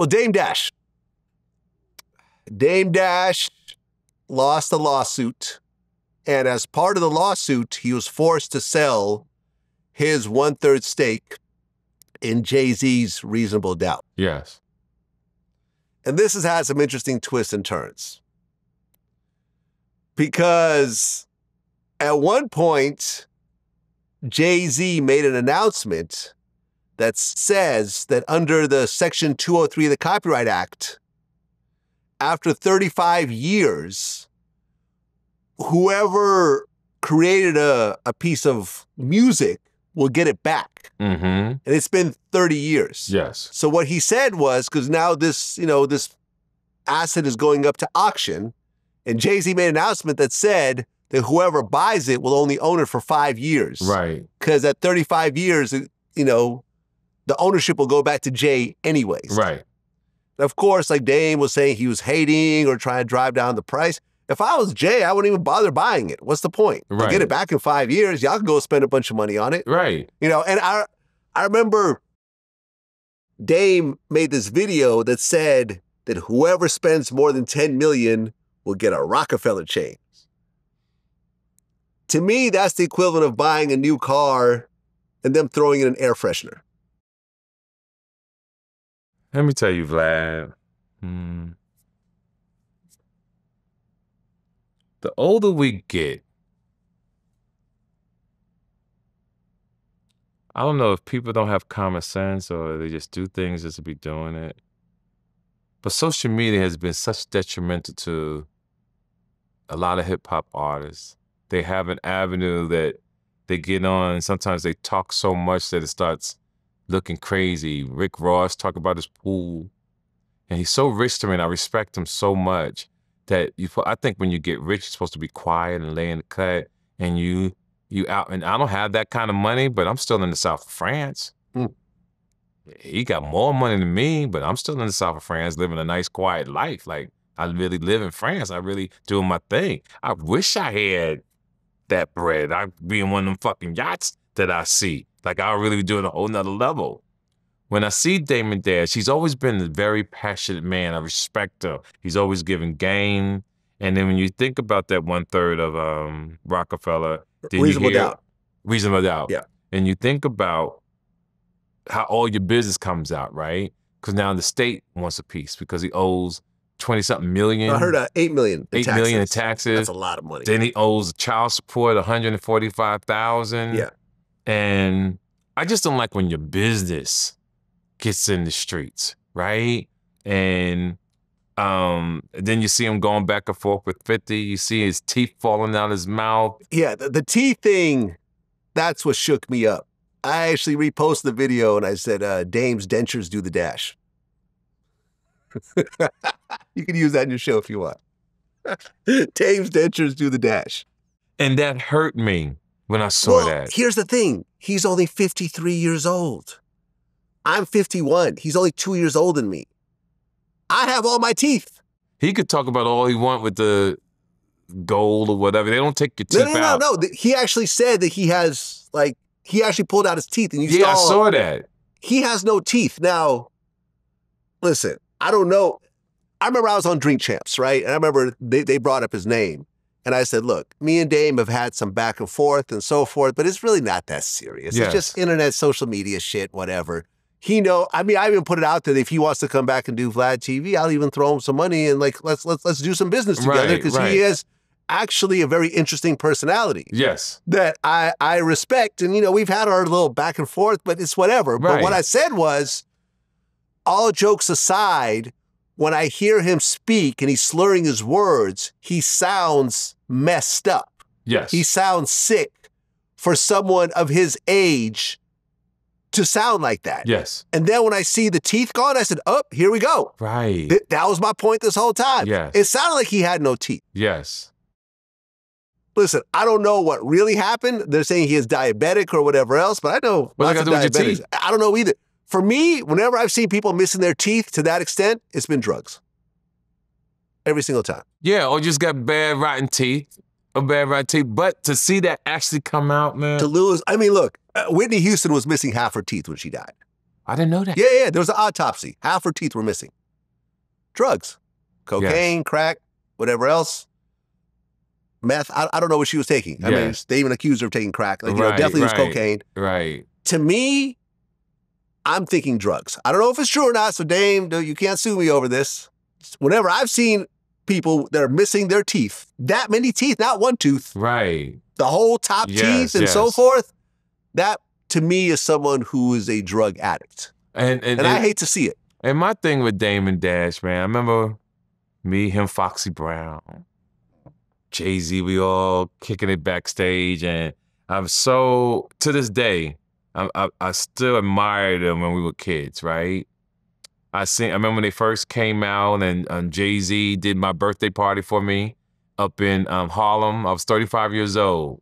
Well, Dame Dash. Dame Dash lost a lawsuit. And as part of the lawsuit, he was forced to sell his 1/3 stake in Jay-Z's Reasonable Doubt. Yes. And this has had some interesting twists and turns. Because at one point, Jay-Z made an announcement that says that under the Section 203 of the Copyright Act, after 35 years, whoever created a piece of music will get it back. Mm-hmm. And it's been 30 years. Yes. So what he said was, because now this asset is going up to auction, and Jay-Z made an announcement that said that whoever buys it will only own it for 5 years. Right. Because at 35 years, the ownership will go back to Jay anyways. Right. And of course, like Dame was saying, he was hating or trying to drive down the price. If I was Jay, I wouldn't even bother buying it. What's the point? Right. I'll get it back in 5 years. Y'all can go spend a bunch of money on it. Right. And I remember Dame made this video that said that whoever spends more than $10 million will get a Roc-A-Fella chain. To me, that's the equivalent of buying a new car and them throwing in an air freshener. Let me tell you, Vlad. The older we get, I don't know if people don't have common sense or they just do things just to be doing it. But social media has been such detrimental to a lot of hip hop artists. They have an avenue that they get on, and sometimes they talk so much that it starts looking crazy. Rick Ross talk about his pool, and he's so rich to me, and I respect him so much that I think when you get rich, you're supposed to be quiet and lay in the cut, and you out. And I don't have that kind of money, but I'm still in the south of France. He got more money than me, but I'm still in the south of France living a nice, quiet life. Like, I really live in France. I really doing my thing. I wish I had that bread. I'd be in one of them fucking yachts that I see. Like, I'll really be doing a whole nother level. When I see Damon Dash, he's always been a very passionate man. I respect him. He's always given game. And then when you think about that 1/3 of Roc-A-Fella, Reasonable Doubt. Reasonable Doubt. Yeah. And you think about how all your business comes out, right? Because now the state wants a piece because he owes 20-something million. I heard $8 million in $8 taxes. million in taxes. That's a lot of money. Then he owes child support $145,000. Yeah. And I just don't like when your business gets in the streets, right? And then you see him going back and forth with 50. You see his teeth falling out his mouth. Yeah, the teeth thing, that's what shook me up. I actually reposted the video and I said, Dame's dentures do the dash. You can use that in your show if you want. Dame's dentures do the dash. And that hurt me when I saw that. Here's the thing. He's only 53 years old. I'm 51. He's only 2 years older than me. I have all my teeth. He could talk about all he want with the gold or whatever. They don't take your teeth out. No. He actually said that he has, like, he actually pulled out his teeth. And I saw that. He has no teeth. Now, listen, I don't know. I remember I was on Drink Champs, right? And I remember they brought up his name. And I said, look, me and Dame have had some back and forth and so forth, but it's really not that serious. Yes. It's just internet, social media shit, whatever. I even put it out there that if he wants to come back and do Vlad TV, I'll even throw him some money and like, let's do some business together because he is actually a very interesting personality. Yes. That I respect. And, we've had our little back and forth, but it's whatever. Right. But what I said was, all jokes aside, when I hear him speak and he's slurring his words, he sounds messed up. Yes. He sounds sick for someone of his age to sound like that. Yes. And then when I see the teeth gone, I said, oh, here we go. Right. That was my point this whole time. Yes. It sounded like he had no teeth. Yes. Listen, I don't know what really happened. They're saying he is diabetic or whatever else, but I know What's that got to do with your teeth? I don't know either. For me, whenever I've seen people missing their teeth to that extent, it's been drugs. Every single time. Yeah, or just got bad rotten teeth. But to see that actually come out, man. To lose, look, Whitney Houston was missing half her teeth when she died. I didn't know that. Yeah. There was an autopsy. Half her teeth were missing. Drugs. Cocaine, crack, whatever else. Meth. I don't know what she was taking. I mean, they even accused her of taking crack. Like, definitely was cocaine. Right. To me, I'm thinking drugs. I don't know if it's true or not, so Dame, you can't sue me over this. Whenever I've seen people that are missing their teeth, that many teeth, not one tooth. Right. The whole top teeth and so forth, that to me is someone who is a drug addict. And I hate to see it. And my thing with Damon Dash, man, I remember me, him, Foxy Brown, Jay-Z, we all kicking it backstage. And I'm so, to this day, I still admire them when we were kids, right? I remember when they first came out and Jay-Z did my birthday party for me up in Harlem. I was 35 years old.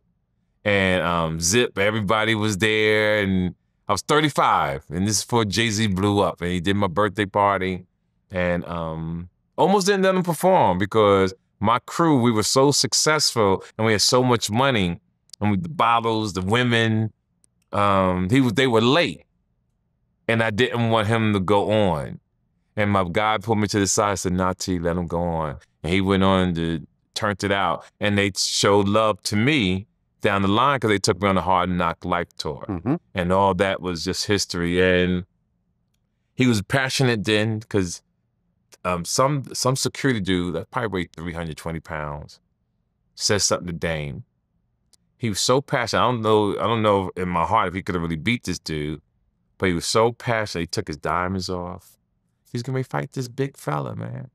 And Zip, everybody was there, and I was 35, and this is before Jay-Z blew up, and he did my birthday party, and almost didn't let him perform because my crew, we were so successful, and we had so much money, and the bottles, the women, they were late, and I didn't want him to go on. And my guy pulled me to the side and said, "Nah, T, let him go on." And he went on to turned it out, and they showed love to me down the line because they took me on the Hard Knock Life tour. And all that was just history. And he was passionate then because some security dude that probably weighed 320 pounds said something to Dame. He was so passionate. I don't know in my heart if he could have really beat this dude, but he was so passionate. He took his diamonds off. He's gonna fight this big fella, man.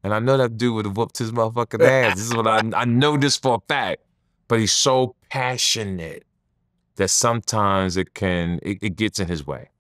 And I know that dude would have whooped his motherfucking ass. This is what I know this for a fact. But he's so passionate that sometimes it gets in his way.